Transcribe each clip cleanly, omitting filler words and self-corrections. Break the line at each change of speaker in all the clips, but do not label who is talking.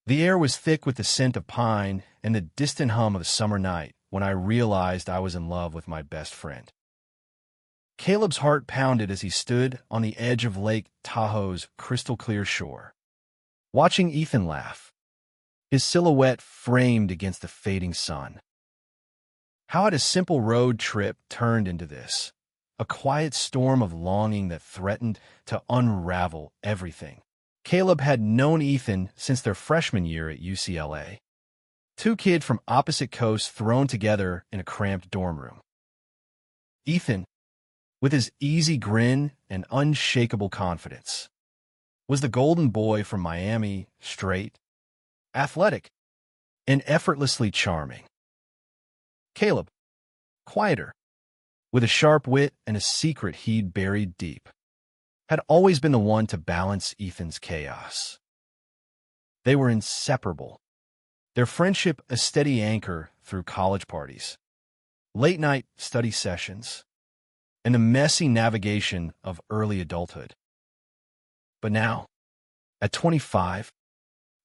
The air was thick with the scent of pine and the distant hum of a summer night when I realized I was in love with my best friend. Caleb's heart pounded as he stood on the edge of Lake Tahoe's crystal-clear shore, watching Ethan laugh, his silhouette framed against the fading sun. How had a simple road trip turned into this? A quiet storm of longing that threatened to unravel everything. Caleb had known Ethan since their freshman year at UCLA. Two kids from opposite coasts thrown together in a cramped dorm room. Ethan, with his easy grin and unshakable confidence, was the golden boy from Miami, straight, athletic, and effortlessly charming. Caleb, quieter, with a sharp wit and a secret he'd buried deep, had always been the one to balance Ethan's chaos. They were inseparable, their friendship a steady anchor through college parties, late-night study sessions, and the messy navigation of early adulthood. But now, at 25,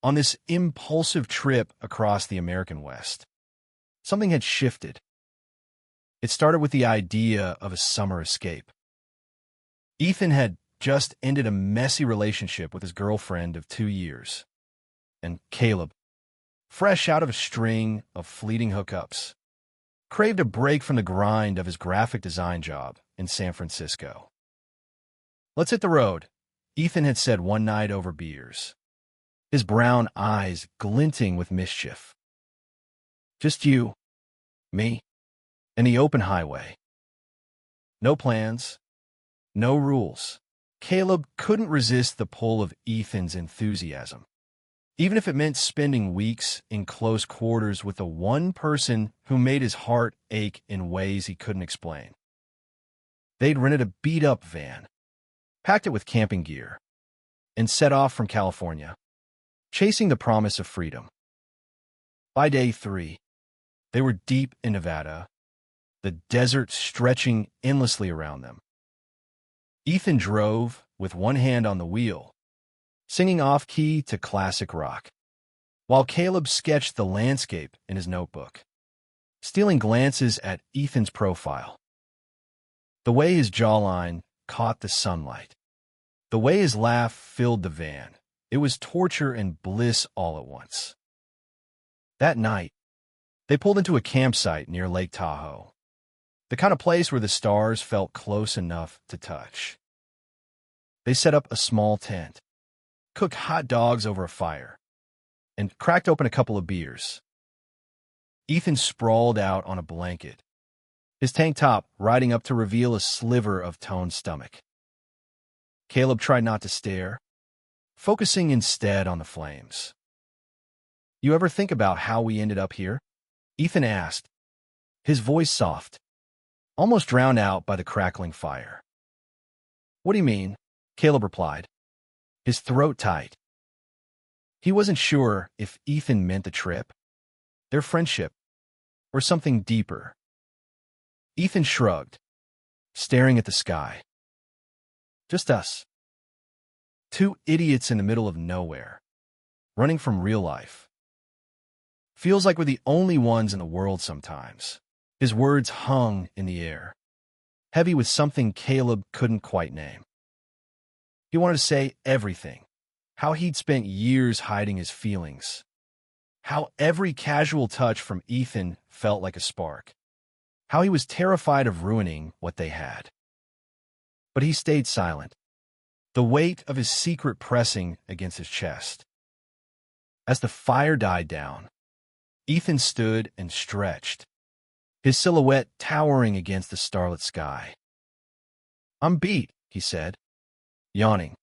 on this impulsive trip across the American West, something had shifted. It started with the idea of a summer escape. Ethan had just ended a messy relationship with his girlfriend of 2 years, and Caleb, fresh out of a string of fleeting hookups, craved a break from the grind of his graphic design job in San Francisco. "Let's hit the road," Ethan had said one night over beers, his brown eyes glinting with mischief. "Just you, me, and the open highway. No plans, no rules." Caleb couldn't resist the pull of Ethan's enthusiasm, even if it meant spending weeks in close quarters with the one person who made his heart ache in ways he couldn't explain. They'd rented a beat-up van, packed it with camping gear, and set off from California, chasing the promise of freedom. By day 3, they were deep in Nevada, the desert stretching endlessly around them. Ethan drove with one hand on the wheel, singing off-key to classic rock, while Caleb sketched the landscape in his notebook, stealing glances at Ethan's profile. The way his jawline caught the sunlight, the way his laugh filled the van, it was torture and bliss all at once. That night, they pulled into a campsite near Lake Tahoe, the kind of place where the stars felt close enough to touch. They set up a small tent, cooked hot dogs over a fire, and cracked open a couple of beers. Ethan sprawled out on a blanket, his tank top riding up to reveal a sliver of toned stomach. Caleb tried not to stare, focusing instead on the flames. "You ever think about how we ended up here?" Ethan asked, his voice soft, almost drowned out by the crackling fire. "What do you mean?" Caleb replied, his throat tight. He wasn't sure if Ethan meant the trip, their friendship, or something deeper. Ethan shrugged, staring at the sky. "Just us. Two idiots in the middle of nowhere, running from real life. Feels like we're the only ones in the world sometimes." His words hung in the air, heavy with something Caleb couldn't quite name. He wanted to say everything, how he'd spent years hiding his feelings, how every casual touch from Ethan felt like a spark, how he was terrified of ruining what they had. But he stayed silent, the weight of his secret pressing against his chest. As the fire died down, Ethan stood and stretched, his silhouette towering against the starlit sky. "I'm beat," he said, yawning.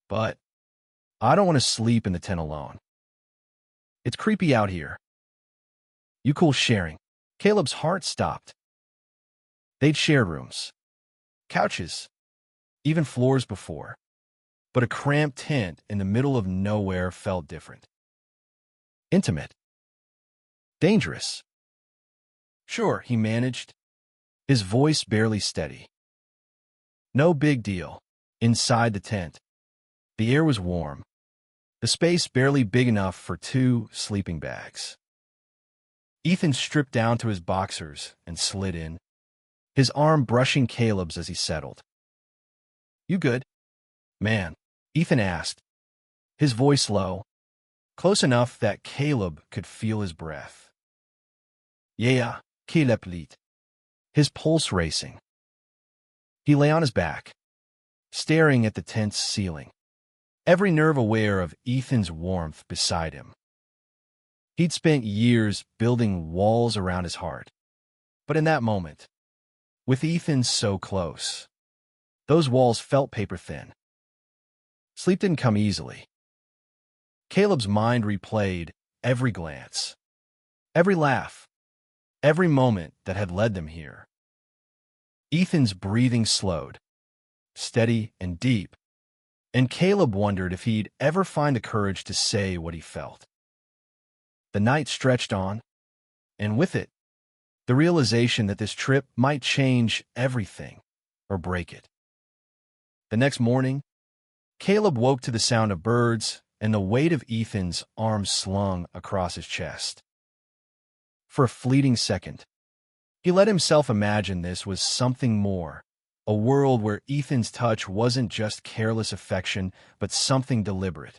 "But I don't want to sleep in the tent alone. It's creepy out here. You cool sharing?" Caleb's heart stopped. They'd shared rooms, couches, even floors before, but a cramped tent in the middle of nowhere felt different. Intimate. Dangerous. "Sure," he managed, his voice barely steady. "No big deal." Inside the tent, the air was warm, the space barely big enough for 2 sleeping bags. Ethan stripped down to his boxers and slid in, his arm brushing Caleb's as he settled. "You good, man?" Ethan asked, his voice low, close enough that Caleb could feel his breath. "Yeah, Caleb lead," his pulse racing. He lay on his back, staring at the tent's ceiling, every nerve aware of Ethan's warmth beside him. He'd spent years building walls around his heart, but in that moment, with Ethan so close, those walls felt paper thin. Sleep didn't come easily. Caleb's mind replayed every glance, every laugh, every moment that had led them here. Ethan's breathing slowed, steady and deep, and Caleb wondered if he'd ever find the courage to say what he felt. The night stretched on, and with it, the realization that this trip might change everything or break it. The next morning, Caleb woke to the sound of birds and the weight of Ethan's arms slung across his chest. For a fleeting second, he let himself imagine this was something more, a world where Ethan's touch wasn't just careless affection, but something deliberate.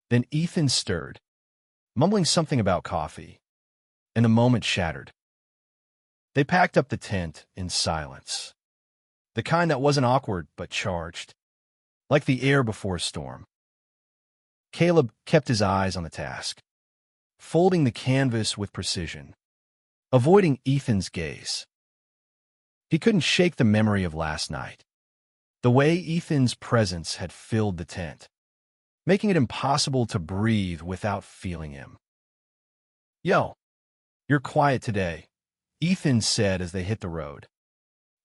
Then Ethan stirred, mumbling something about coffee, and the moment shattered. They packed up the tent in silence, the kind that wasn't awkward but charged, like the air before a storm. Caleb kept his eyes on the task, folding the canvas with precision, avoiding Ethan's gaze. He couldn't shake the memory of last night, the way Ethan's presence had filled the tent, making it impossible to breathe without feeling him. "Yo, you're quiet today," Ethan said as they hit the road,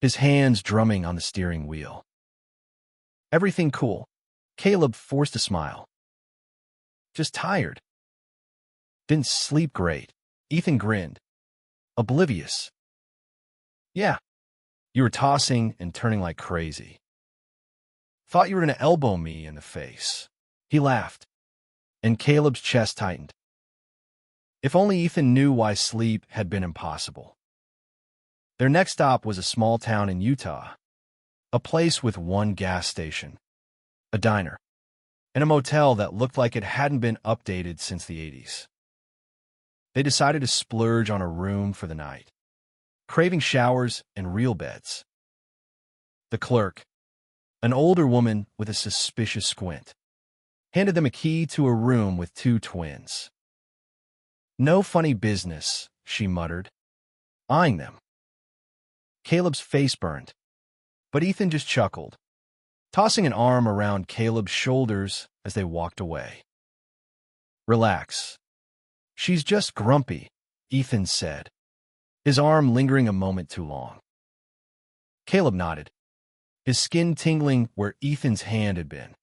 his hands drumming on the steering wheel. "Everything cool?" Caleb forced a smile. "Just tired." "Didn't sleep great." Ethan grinned, oblivious. "Yeah, you were tossing and turning like crazy. Thought you were going to elbow me in the face." He laughed, and Caleb's chest tightened. If only Ethan knew why sleep had been impossible. Their next stop was a small town in Utah, a place with one gas station, a diner, and a motel that looked like it hadn't been updated since the 80s. They decided to splurge on a room for the night, craving showers and real beds. The clerk, an older woman with a suspicious squint, handed them a key to a room with 2 twins. "No funny business," she muttered, eyeing them. Caleb's face burned, but Ethan just chuckled, tossing an arm around Caleb's shoulders as they walked away. "Relax. She's just grumpy," Ethan said, his arm lingering a moment too long. Caleb nodded, his skin tingling where Ethan's hand had been.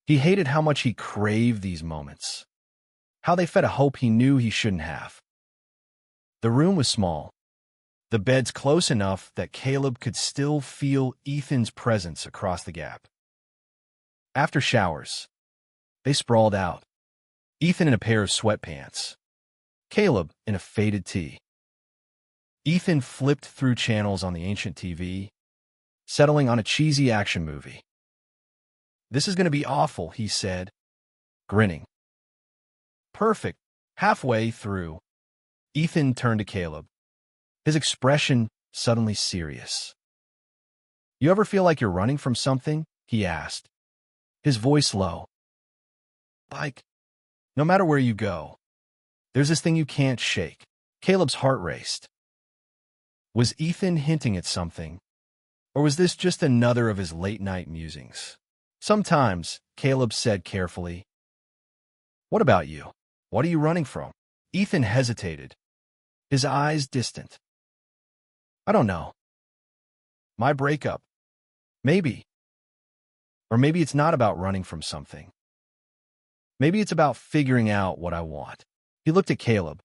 He hated how much he craved these moments, how they fed a hope he knew he shouldn't have. The room was small, the beds close enough that Caleb could still feel Ethan's presence across the gap. After showers, they sprawled out, Ethan in a pair of sweatpants, Caleb in a faded tee. Ethan flipped through channels on the ancient TV, settling on a cheesy action movie. "This is going to be awful," he said, grinning. "Perfect." Halfway through, Ethan turned to Caleb, his expression suddenly serious. "You ever feel like you're running from something?" he asked, his voice low. "Like, no matter where you go, there's this thing you can't shake." Caleb's heart raced. Was Ethan hinting at something, or was this just another of his late-night musings? "Sometimes," Caleb said carefully. "What about you? What are you running from?" Ethan hesitated, his eyes distant. "I don't know. My breakup. Maybe. Or maybe it's not about running from something. Maybe it's about figuring out what I want." He looked at Caleb,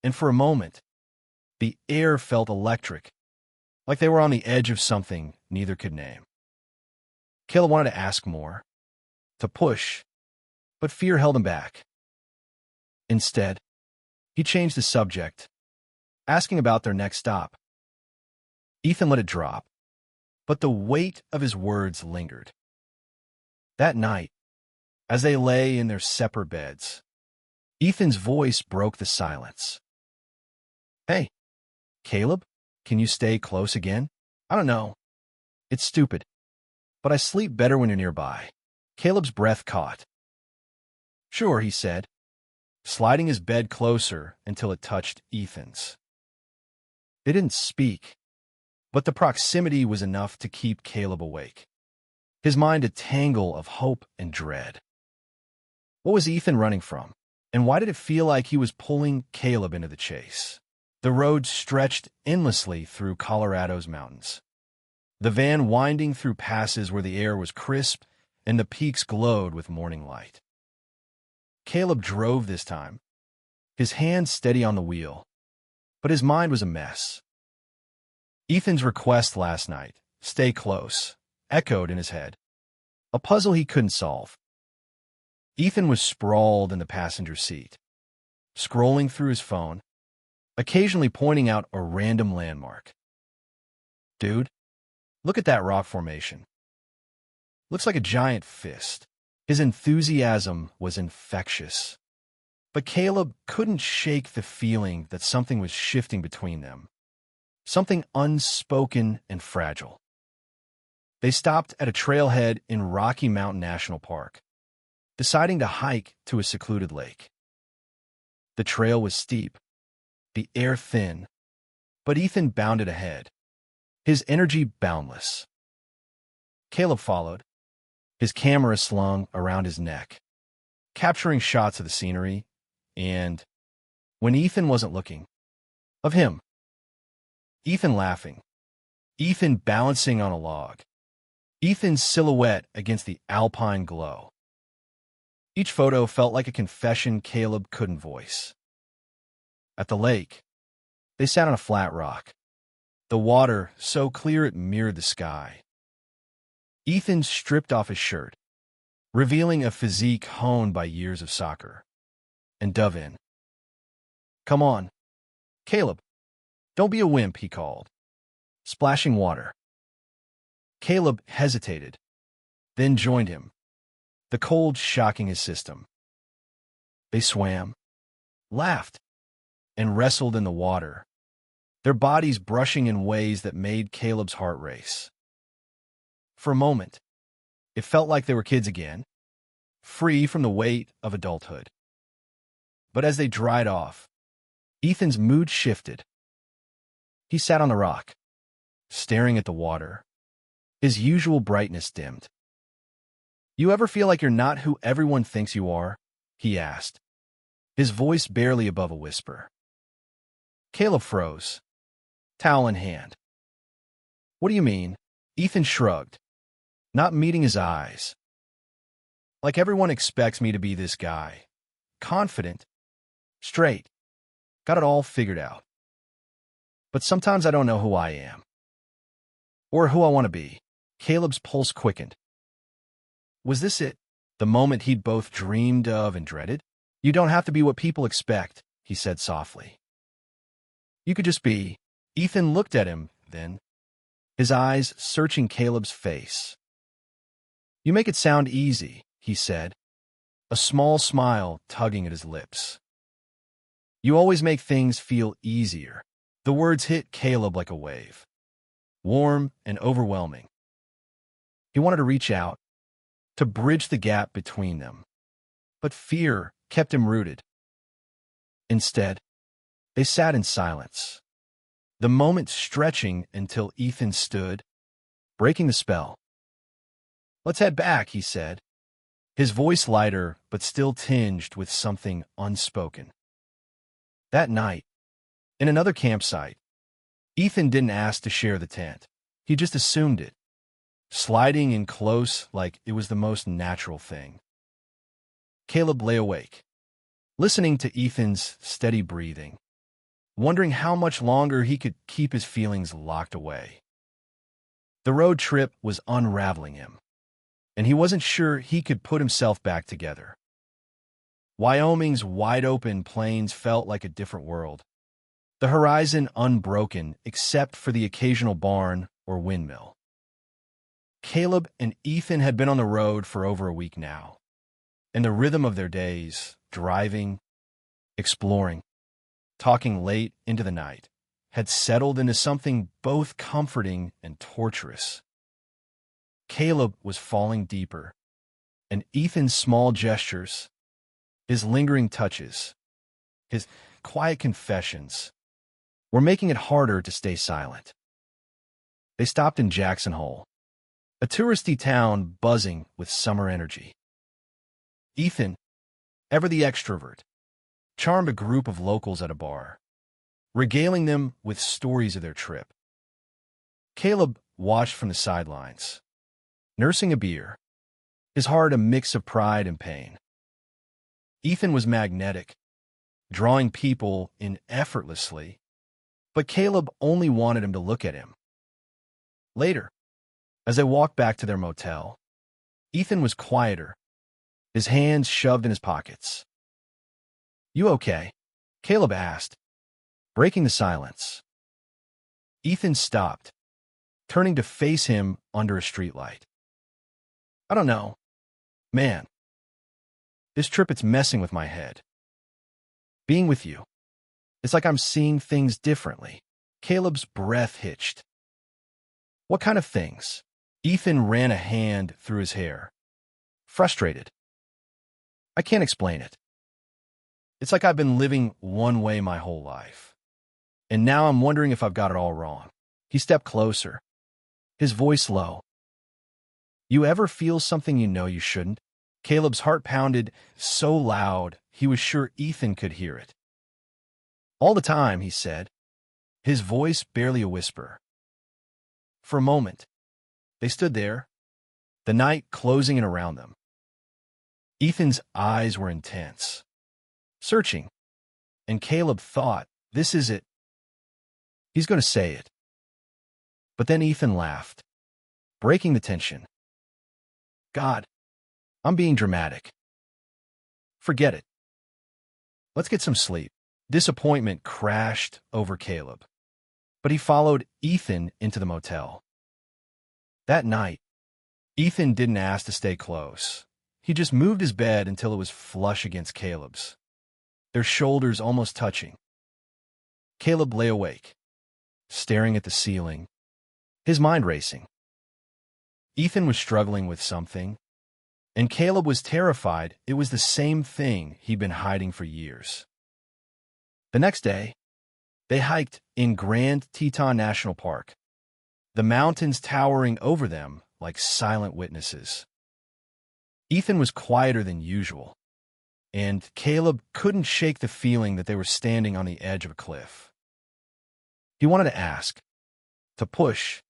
and for a moment, the air felt electric, like they were on the edge of something neither could name. Caleb wanted to ask more, to push, But fear held him back. Instead, he changed the subject, asking about their next stop. Ethan let it drop, but the weight of his words lingered. That night, as they lay in their separate beds, Ethan's voice broke the silence. "Hey, Caleb, can you stay close again? I don't know. It's stupid, but I sleep better when you're nearby." Caleb's breath caught. "Sure," he said, sliding his bed closer until it touched Ethan's. They didn't speak, but the proximity was enough to keep Caleb awake, his mind a tangle of hope and dread. What was Ethan running from, and why did it feel like he was pulling Caleb into the chase? The road stretched endlessly through Colorado's mountains, the van winding through passes where the air was crisp and the peaks glowed with morning light. Caleb drove this time, his hands steady on the wheel, but his mind was a mess. Ethan's request last night, "Stay close," echoed in his head, a puzzle he couldn't solve. Ethan was sprawled in the passenger seat, scrolling through his phone, occasionally pointing out a random landmark. "Dude, look at that rock formation. Looks like a giant fist." His enthusiasm was infectious, but Caleb couldn't shake the feeling that something was shifting between them, something unspoken and fragile. They stopped at a trailhead in Rocky Mountain National Park, deciding to hike to a secluded lake. The trail was steep, the air thin, but Ethan bounded ahead, his energy boundless. Caleb followed, his camera slung around his neck, capturing shots of the scenery and, when Ethan wasn't looking, of him. Ethan laughing, Ethan balancing on a log, Ethan's silhouette against the alpine glow. Each photo felt like a confession Caleb couldn't voice. At the lake, they sat on a flat rock, the water so clear it mirrored the sky. Ethan stripped off his shirt, revealing a physique honed by years of soccer, and dove in. "Come on, Caleb. Don't be a wimp," he called, splashing water. Caleb hesitated, then joined him, the cold shocking his system. They swam, laughed, and wrestled in the water, their bodies brushing in ways that made Caleb's heart race. For a moment, it felt like they were kids again, free from the weight of adulthood. But as they dried off, Ethan's mood shifted. He sat on the rock, staring at the water, his usual brightness dimmed. "You ever feel like you're not who everyone thinks you are?" he asked, his voice barely above a whisper. Caleb froze, towel in hand. "What do you mean?" Ethan shrugged, not meeting his eyes. "Like everyone expects me to be this guy. Confident, straight, got it all figured out. But sometimes I don't know who I am. Or who I want to be." Caleb's pulse quickened. Was this it? The moment he'd both dreamed of and dreaded? "You don't have to be what people expect," he said softly. "You could just be." Ethan looked at him then, his eyes searching Caleb's face. "You make it sound easy," he said, a small smile tugging at his lips. "You always make things feel easier." The words hit Caleb like a wave, warm and overwhelming. He wanted to reach out, to bridge the gap between them, but fear kept him rooted. Instead, they sat in silence, the moment stretching until Ethan stood, breaking the spell. "Let's head back," he said, his voice lighter but still tinged with something unspoken. That night, in another campsite, Ethan didn't ask to share the tent. He just assumed it, sliding in close like it was the most natural thing. Caleb lay awake, listening to Ethan's steady breathing, wondering how much longer he could keep his feelings locked away. The road trip was unraveling him, and he wasn't sure he could put himself back together. Wyoming's wide-open plains felt like a different world, the horizon unbroken except for the occasional barn or windmill. Caleb and Ethan had been on the road for over a week now, and the rhythm of their days, driving, exploring, talking late into the night, had settled into something both comforting and torturous. Caleb was falling deeper, and Ethan's small gestures, his lingering touches, his quiet confessions, were making it harder to stay silent. They stopped in Jackson Hole, a touristy town buzzing with summer energy. Ethan, ever the extrovert, charmed a group of locals at a bar, regaling them with stories of their trip. Caleb watched from the sidelines, nursing a beer, his heart a mix of pride and pain. Ethan was magnetic, drawing people in effortlessly, but Caleb only wanted him to look at him. Later, as they walked back to their motel, Ethan was quieter, his hands shoved in his pockets. "You okay?" Caleb asked, breaking the silence. Ethan stopped, turning to face him under a streetlight. "I don't know. Man, this trip, it's messing with my head. Being with you, it's like I'm seeing things differently." Caleb's breath hitched. "What kind of things?" Ethan ran a hand through his hair, frustrated. "I can't explain it. It's like I've been living one way my whole life, and now I'm wondering if I've got it all wrong." He stepped closer, his voice low. "You ever feel something you know you shouldn't?" Caleb's heart pounded so loud he was sure Ethan could hear it. "All the time," he said, his voice barely a whisper. For a moment, they stood there, the night closing in around them. Ethan's eyes were intense, searching, and Caleb thought, this is it. He's going to say it. But then Ethan laughed, breaking the tension. "God, I'm being dramatic. Forget it. Let's get some sleep." Disappointment crashed over Caleb, but he followed Ethan into the motel. That night, Ethan didn't ask to stay close. He just moved his bed until it was flush against Caleb's, their shoulders almost touching. Caleb lay awake, staring at the ceiling, his mind racing. Ethan was struggling with something, and Caleb was terrified it was the same thing he'd been hiding for years. The next day, they hiked in Grand Teton National Park, the mountains towering over them like silent witnesses. Ethan was quieter than usual, and Caleb couldn't shake the feeling that they were standing on the edge of a cliff. He wanted to ask, to push,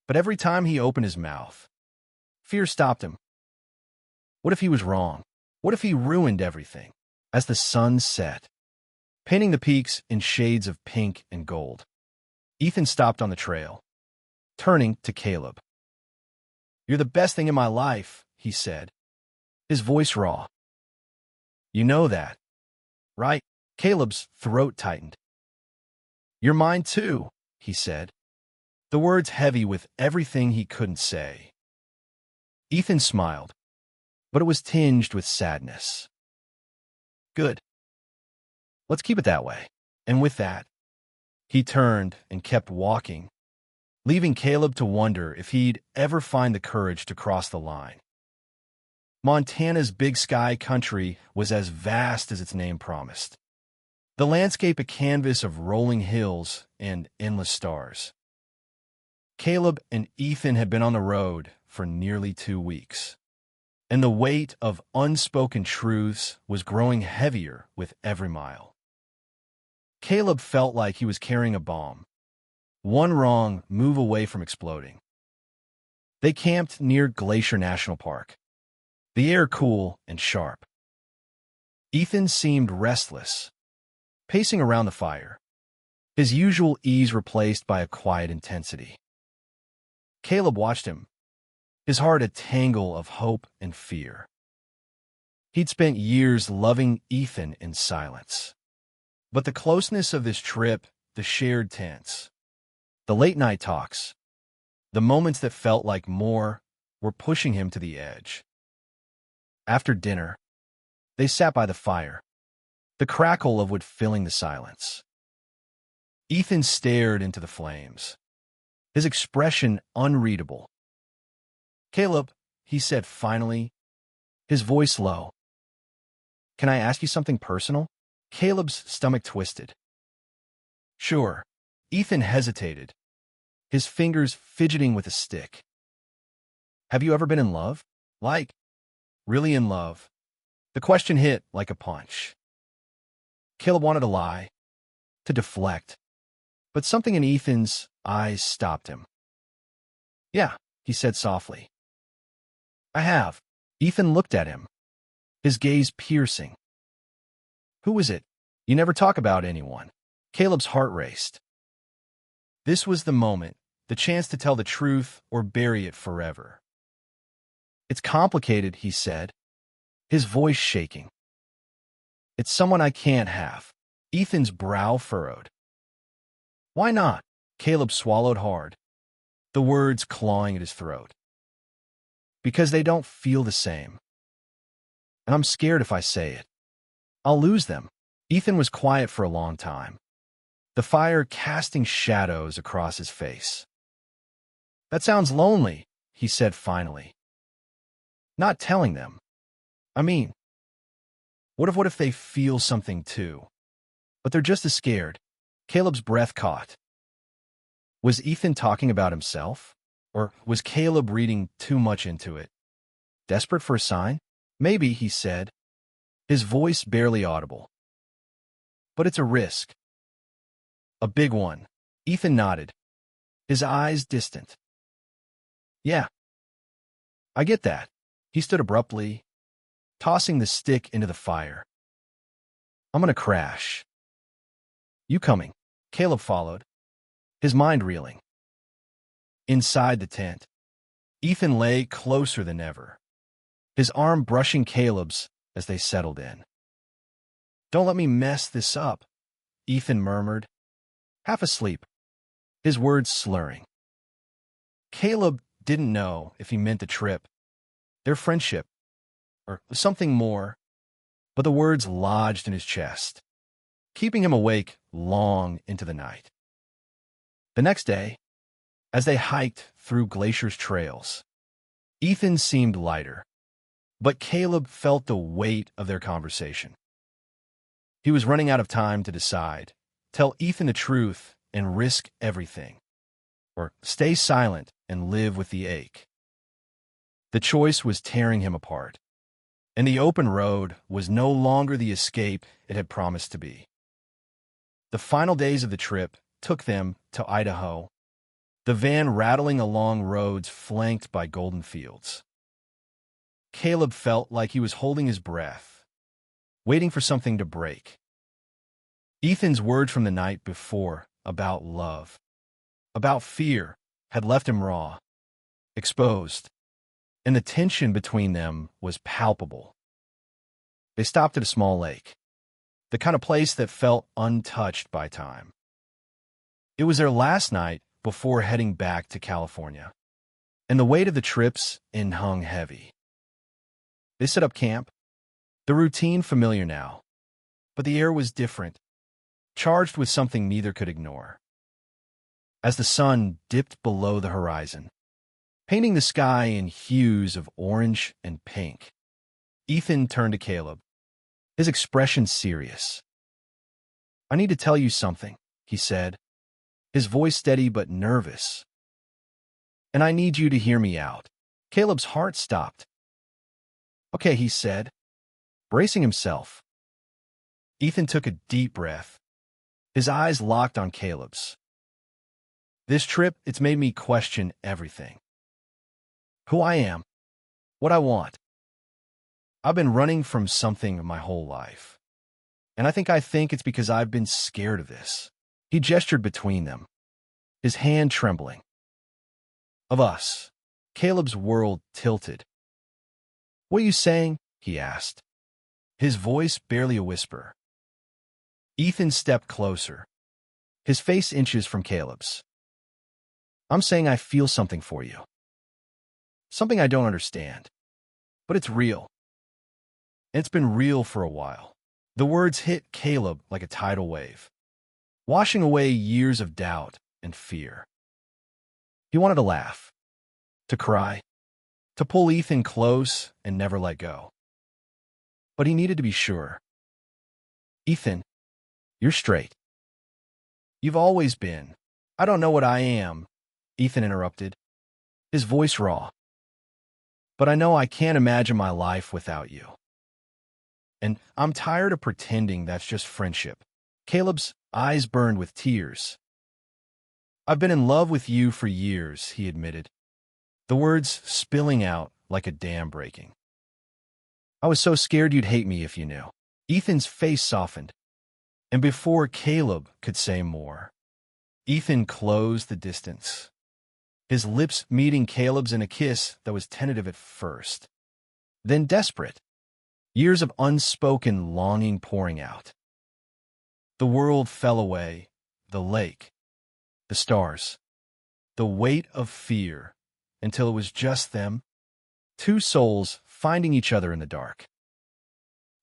but every time he opened his mouth, fear stopped him. What if he was wrong? What if he ruined everything? As the sun set, painting the peaks in shades of pink and gold, Ethan stopped on the trail, turning to Caleb. "You're the best thing in my life," he said, his voice raw. "You know that, right?" Caleb's throat tightened. "You're mine too," he said, the words heavy with everything he couldn't say. Ethan smiled, but it was tinged with sadness. "Good. Let's keep it that way." And with that, he turned and kept walking, leaving Caleb to wonder if he'd ever find the courage to cross the line. Montana's Big Sky country was as vast as its name promised, the landscape a canvas of rolling hills and endless stars. Caleb and Ethan had been on the road for nearly 2 weeks, and the weight of unspoken truths was growing heavier with every mile. Caleb felt like he was carrying a bomb, one wrong move away from exploding. They camped near Glacier National Park, the air cool and sharp. Ethan seemed restless, pacing around the fire, his usual ease replaced by a quiet intensity. Caleb watched him, his heart a tangle of hope and fear. He'd spent years loving Ethan in silence. But the closeness of this trip, the shared tents, the late-night talks, the moments that felt like more, were pushing him to the edge. After dinner, they sat by the fire, the crackle of wood filling the silence. Ethan stared into the flames, his expression unreadable. "Caleb," he said finally, his voice low. "Can I ask you something personal?" Caleb's stomach twisted. "Sure." Ethan hesitated, his fingers fidgeting with a stick. "Have you ever been in love? Like, really in love?" The question hit like a punch. Caleb wanted to lie, to deflect, but something in Ethan's eyes stopped him. "Yeah," he said softly. "I have." Ethan looked at him, his gaze piercing. "Who is it? You never talk about anyone." Caleb's heart raced. This was the moment, the chance to tell the truth or bury it forever. "It's complicated," he said, his voice shaking. "It's someone I can't have." Ethan's brow furrowed. "Why not?" Caleb swallowed hard, the words clawing at his throat. "Because they don't feel the same. And I'm scared if I say it, I'll lose them." Ethan was quiet for a long time, the fire casting shadows across his face. "That sounds lonely," he said finally. "Not telling them. I mean, what if they feel something too? But they're just as scared." Caleb's breath caught. Was Ethan talking about himself? Or was Caleb reading too much into it? Desperate for a sign? "Maybe," he said, his voice barely audible. "But it's a risk. A big one." Ethan nodded, his eyes distant. "Yeah, I get that." He stood abruptly, tossing the stick into the fire. "I'm gonna crash." "You coming?" Caleb followed, his mind reeling. Inside the tent, Ethan lay closer than ever, his arm brushing Caleb's as they settled in. "Don't let me mess this up," Ethan murmured, half asleep, his words slurring. Caleb didn't know if he meant the trip, their friendship, or something more, but the words lodged in his chest, keeping him awake long into the night. The next day, as they hiked through Glacier's trails, Ethan seemed lighter, but Caleb felt the weight of their conversation. He was running out of time to decide, tell Ethan the truth and risk everything, or stay silent and live with the ache. The choice was tearing him apart, and the open road was no longer the escape it had promised to be. The final days of the trip took them to Idaho, the van rattling along roads flanked by golden fields. Caleb felt like he was holding his breath, waiting for something to break. Ethan's words from the night before about love, about fear, had left him raw, exposed, and the tension between them was palpable. They stopped at a small lake, the kind of place that felt untouched by time. It was their last night before heading back to California, and the weight of the trips hung heavy. They set up camp, the routine familiar now, but the air was different, charged with something neither could ignore. As the sun dipped below the horizon, painting the sky in hues of orange and pink, Ethan turned to Caleb, his expression serious. "I need to tell you something," he said, his voice steady but nervous. "And I need you to hear me out." Caleb's heart stopped. "Okay," he said, bracing himself. Ethan took a deep breath, his eyes locked on Caleb's. "This trip, it's made me question everything. Who I am, what I want. I've been running from something my whole life. And I think it's because I've been scared of this." He gestured between them, his hand trembling. "Of us." Caleb's world tilted. "What are you saying?" he asked. his voice barely a whisper. Ethan stepped closer, his face inches from Caleb's. I'm saying I feel something for you. Something I don't understand. But it's real. And it's been real for a while. The words hit Caleb like a tidal wave, washing away years of doubt and fear. He wanted to laugh, to cry, to pull Ethan close and never let go. But he needed to be sure. Ethan, you're straight. You've always been. I don't know what I am, Ethan interrupted, his voice raw. But I know I can't imagine my life without you. And I'm tired of pretending that's just friendship. Caleb's eyes burned with tears. I've been in love with you for years, he admitted, the words spilling out like a dam breaking. I was so scared you'd hate me if you knew. Ethan's face softened, and before Caleb could say more, Ethan closed the distance, his lips meeting Caleb's in a kiss that was tentative at first, then desperate, years of unspoken longing pouring out. The world fell away, the lake, the stars, the weight of fear, until it was just them, two souls finding each other in the dark.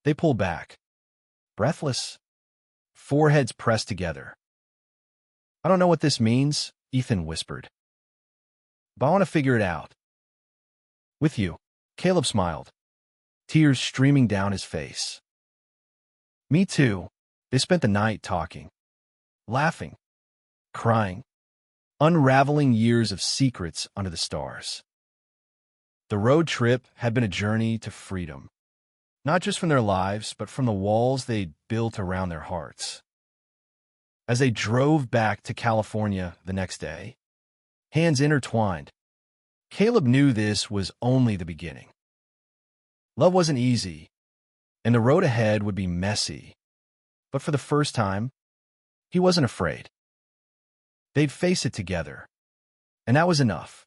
They pulled back, breathless, foreheads pressed together. I don't know what this means, Ethan whispered, but I want to figure it out. With you, Caleb smiled, tears streaming down his face. Me too. They spent the night talking, laughing, crying, unraveling years of secrets under the stars. The road trip had been a journey to freedom, not just from their lives, but from the walls they'd built around their hearts. As they drove back to California the next day, hands intertwined, Caleb knew this was only the beginning. Love wasn't easy, and the road ahead would be messy, but for the first time, he wasn't afraid. They'd face it together, and that was enough.